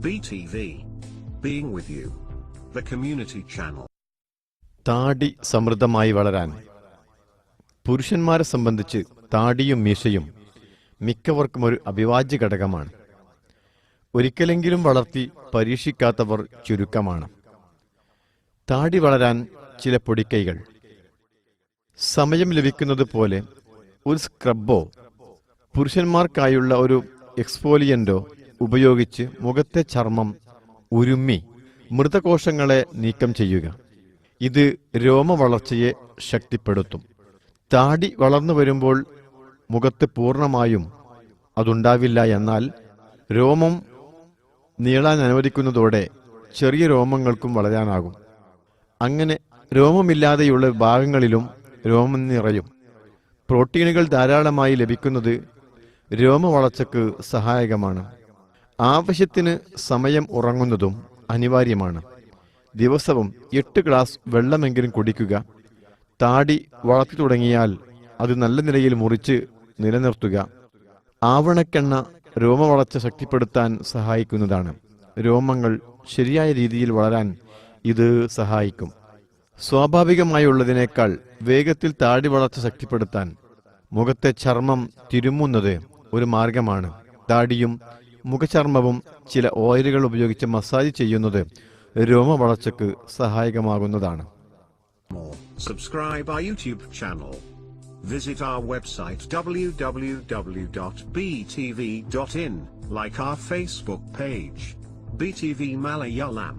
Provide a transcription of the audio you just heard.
BTV. Being with you. The community channel. താടി സമൃദ്ധമായി വളരാൻ. പുരുഷന്മാരെ സംബന്ധിച്ച് താടിയും മീശയും മിക്കവർക്കും ഒരു അവിഭാജ്യ ഘടകമാണ്. ഒരിക്കലെങ്കിലും വളർത്തി പരീക്ഷിക്കാത്തവർ ചുരുക്കമാണ്. താടി വളരാൻ ചില പൊടിക്കൈകൾ. സമയം ലഭിക്കുന്നത് പോലെ ഒരു സ്ക്രബോ പുരുഷന്മാർക്കായുള്ള ഒരു എക്സ്ഫോലിയന്റോ ഉപയോഗിച്ച് മുഖത്തെ ചർമ്മം ഉരുമ്മി മൃതകോശങ്ങളെ നീക്കം ചെയ്യുക. ഇത് രോമവളർച്ചയെ ശക്തിപ്പെടുത്തും. താടി വളർന്നു വരുമ്പോൾ മുഖത്ത് പൂർണ്ണമായും അതുണ്ടാവില്ല. എന്നാൽ രോമം നീളാൻ അനുവദിക്കുന്നതോടെ ചെറിയ രോമങ്ങൾക്കും വളരാനാകും. അങ്ങനെ രോമമില്ലാതെയുള്ള ഭാഗങ്ങളിലും രോമം നിറയും. പ്രോട്ടീനുകൾ ധാരാളമായി ലഭിക്കുന്നത് രോമവളർച്ചയ്ക്ക് സഹായകമാണ്. ആവശ്യത്തിന് സമയം ഉറങ്ങുന്നതും അനിവാര്യമാണ്. ദിവസവും 8 ഗ്ലാസ് വെള്ളമെങ്കിലും കുടിക്കുക. താടി വളർത്തി തുടങ്ങിയാൽ അത് നല്ല നിലയിൽ മുറിച്ച് നിലനിർത്തുക. ആവണക്കെണ്ണ രോമവളർച്ച ശക്തിപ്പെടുത്താൻ സഹായിക്കുന്നതാണ്. രോമങ്ങൾ ശരിയായ രീതിയിൽ വളരാൻ ഇത് സഹായിക്കും. സ്വാഭാവികമായുള്ളതിനേക്കാൾ വേഗത്തിൽ താടി വളർച്ച ശക്തിപ്പെടുത്താൻ മുഖത്തെ ചർമ്മം തിരുമുന്നത് ഒരു മാർഗമാണ്. താടിയും മുഖചർമ്മവും ചില ഓയിലുകൾ ഉപയോഗിച്ച് മസാജ് ചെയ്യുന്നത് രോമവളർച്ചയ്ക്ക് സഹായകമാകുന്നതാണ്. Subscribe our YouTube channel. Visit our website www.btv.in. Like our Facebook page, BTV Malayalam.